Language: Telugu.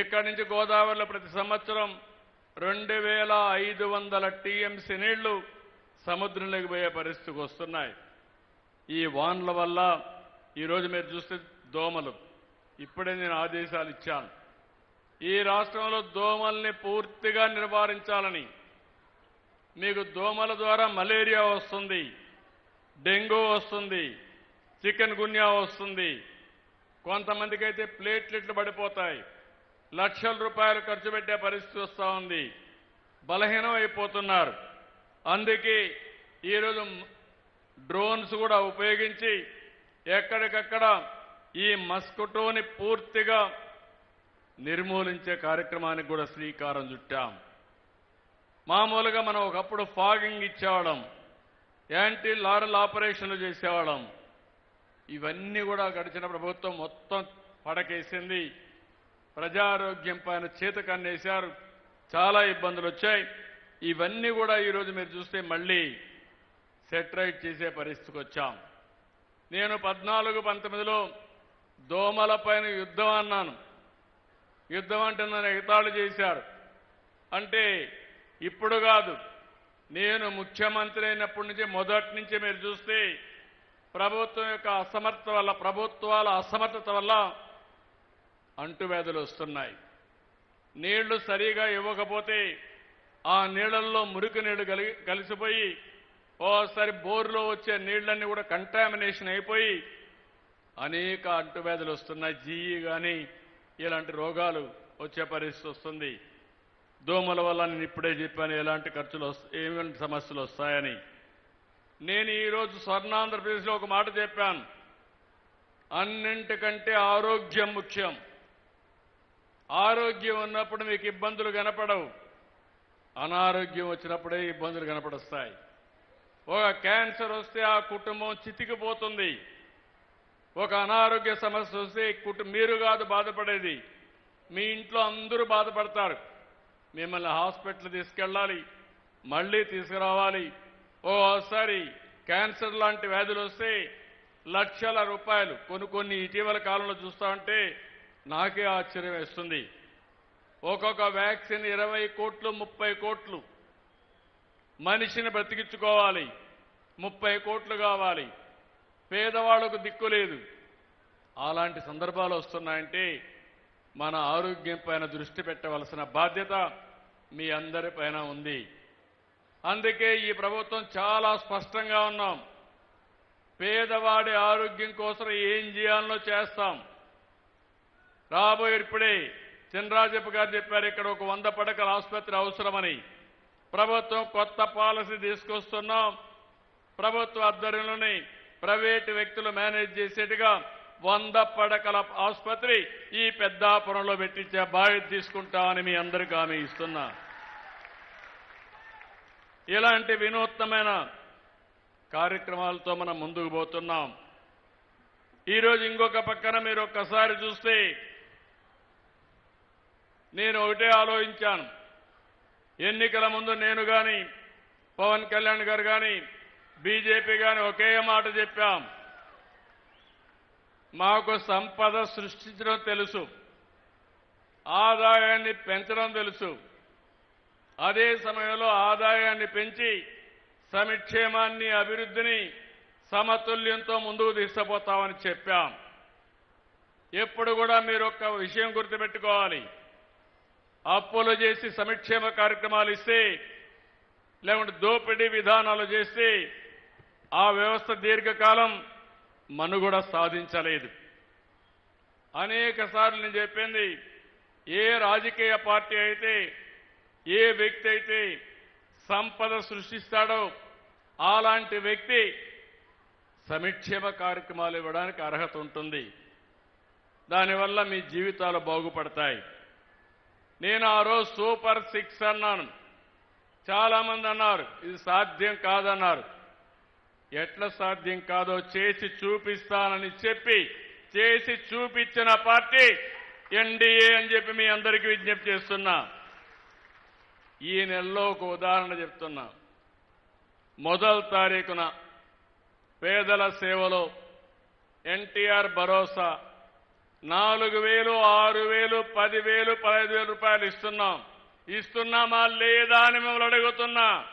ఇక్కడి నుంచి గోదావరిలో ప్రతి సంవత్సరం 2500 టీఎంసీ నీళ్లు సముద్రంలోకి పోయే పరిస్థితికి వస్తున్నాయి. ఈ వానల వల్ల ఈరోజు మీరు చూస్తే దోమలు, ఇప్పుడే నేను ఆదేశాలు ఇచ్చాను. ఈ రాష్ట్రంలో దోమల్ని పూర్తిగా నివారించాలని. మీకు దోమల ద్వారా మలేరియా వస్తుంది, డెంగ్యూ వస్తుంది, చికెన్ గున్యా వస్తుంది, కొంతమందికి అయితే ప్లేట్లెట్లు పడిపోతాయి, లక్షల రూపాయలు ఖర్చు పెట్టే పరిస్థితి వస్తూ ఉంది, బలహీనం అయిపోతున్నారు. అందుకే ఈరోజు డ్రోన్స్ కూడా ఉపయోగించి ఎక్కడికక్కడ ఈ మస్కిటోని పూర్తిగా నిర్మూలించే కార్యక్రమానికి కూడా శ్రీకారం చుట్టాం. మామూలుగా మనం ఒకప్పుడు ఫాగింగ్ ఇచ్చేవాళ్ళం, యాంటీ లారల్ ఆపరేషన్లు చేసేవాళ్ళం. ఇవన్నీ కూడా గడిచిన ప్రభుత్వం మొత్తం పడకేసింది. ప్రజారోగ్యం పైన చేతకన్నేశారు, చాలా ఇబ్బందులు వచ్చాయి. ఇవన్నీ కూడా ఈరోజు మీరు చూస్తే మళ్ళీ సెటరైట్ చేసే పరిస్థితికి వచ్చాం. నేను 14-19లో దోమల పైన యుద్ధం అన్నాను. యుద్ధం అంటే నన్ను ఎగతాళి చేశారు. అంటే ఇప్పుడు కాదు, నేను ముఖ్యమంత్రి అయినప్పటి నుంచి మొదటి నుంచి మీరు చూస్తే ప్రభుత్వం యొక్క అసమర్థత వల్ల, ప్రభుత్వాల అసమర్థత వల్ల అంటువ్యాధులు వస్తున్నాయి. నీళ్లు సరిగా ఇవ్వకపోతే ఆ నీళ్లలో మురికి నీళ్లు కలిసిపోయి ఓసారి బోర్లో వచ్చే నీళ్లన్నీ కూడా కంటామినేషన్ అయిపోయి అనేక అంటువ్యాధులు వస్తున్నాయి. జీఈ కానీ ఇలాంటి రోగాలు వచ్చే పరిస్థితి వస్తుంది. దోమల వల్ల నేను ఇప్పుడే చెప్పాను ఎలాంటి ఖర్చులు ఏమైనా సమస్యలు వస్తాయని. నేను ఈరోజు స్వర్ణాంధ్రప్రదేశ్లో ఒక మాట చెప్పాను, అన్నింటికంటే ఆరోగ్యం ముఖ్యం. ఆరోగ్యం ఉన్నప్పుడు మీకు ఇబ్బందులు కనపడవు, అనారోగ్యం వచ్చినప్పుడే ఇబ్బందులు కనపడొస్తాయి. ఒక క్యాన్సర్ వస్తే ఆ కుటుంబం చితికిపోతుంది. ఒక అనారోగ్య సమస్య వస్తే మీరు కాదు బాధపడేది, మీ ఇంట్లో అందరూ బాధపడతారు. మిమ్మల్ని హాస్పిటల్ తీసుకెళ్ళాలి, మళ్ళీ తీసుకురావాలి. ఓసారి క్యాన్సర్ లాంటి వ్యాధులు వస్తే లక్షల రూపాయలు కొన్ని ఇటీవల కాలంలో చూస్తా ఉంటే నాకే ఆశ్చర్యం వేస్తుంది. ఒక్కొక్క వ్యాక్సిన్ 20 కోట్లు 30 కోట్లు. మనిషిని బ్రతికించుకోవాలి, 30 కోట్లు కావాలి. పేదవాళ్లకు దిక్కు లేదు. అలాంటి సందర్భాలు వస్తున్నాయంటే మన ఆరోగ్యం పైన దృష్టి పెట్టవలసిన బాధ్యత మీ అందరిపైన ఉంది. అందుకే ఈ ప్రభుత్వం చాలా స్పష్టంగా ఉన్నాం. పేదవాడి ఆరోగ్యం కోసం ఏం చేయాలనో చేస్తాం. రాబోయే ఇప్పుడే చినరాజప్ప గారు చెప్పారు, ఇక్కడ ఒక 100 పడకల ఆసుపత్రి అవసరమని. ప్రభుత్వం కొత్త పాలసీ తీసుకొస్తున్నాం. ప్రభుత్వ ఆధ్వర్యంలోని ప్రైవేటు వ్యక్తులు మేనేజ్ చేసేట్టుగా 100 పడకల ఆసుపత్రి ఈ పెద్దాపురంలో పెట్టించే బాధ్యత తీసుకుంటామని మీ అందరికీ హామీ ఇస్తున్నా. ఇలాంటి వినూత్నమైన కార్యక్రమాలతో మనం ముందుకు పోతున్నాం. ఈరోజు ఇంకొక పక్కన మీరు ఒక్కసారి చూస్తే నేను ఒకటే ఆలోచించాను. ఎన్నికల ముందు నేను కానీ పవన్ కళ్యాణ్ గారు కానీ బీజేపీ కానీ ఒకే మాట చెప్పాం, మాకు సంపద సృష్టించడం తెలుసు, ఆదాయాన్ని పెంచడం తెలుసు. అదే సమయంలో ఆదాయాన్ని పెంచి సంక్షేమాన్ని అభివృద్ధిని సమతుల్యంతో ముందుకు తీసుకుపోతామని చెప్పాం. ఎప్పుడు కూడా మీరు ఒక్క విషయం గుర్తుపెట్టుకోవాలి, అప్పులు చేసి సంక్షేమ కార్యక్రమాలు ఇస్తే లేకుంటే దోపిడీ విధానాలు చేస్తే ఆ వ్యవస్థ దీర్ఘకాలం మనుగడ సాధించలేదు. అనేక సార్లు నేను చెప్పింది, ఏ రాజకీయ పార్టీ అయితే ఏ వ్యక్తి అయితే సంపద సృష్టిస్తాడో అలాంటి వ్యక్తి సంక్షేమ కార్యక్రమాలు ఇవ్వడానికి అర్హత ఉంటుంది. దానివల్ల మీ జీవితాలు బాగుపడతాయి. నేను ఆ రోజు సూపర్ 6 అన్నాను. చాలా మంది అన్నారు ఇది సాధ్యం కాదన్నారు. ఎట్లా సాధ్యం కాదో చేసి చూపిస్తానని చెప్పి చేసి చూపించిన పార్టీ ఎన్డీఏ అని చెప్పి మీ అందరికీ విజ్ఞప్తి చేస్తున్నా. ఈ నెలలో ఒక ఉదాహరణ చెప్తున్నా. మొదటి తారీఖున పేదల సేవలో ఎన్టీఆర్ భరోసా 4,000, 6,000, 10,000, 15,000 రూపాయలు ఇస్తున్నాం. ఇస్తున్నామా లేదా అని మిమ్మల్ని అడుగుతున్నా.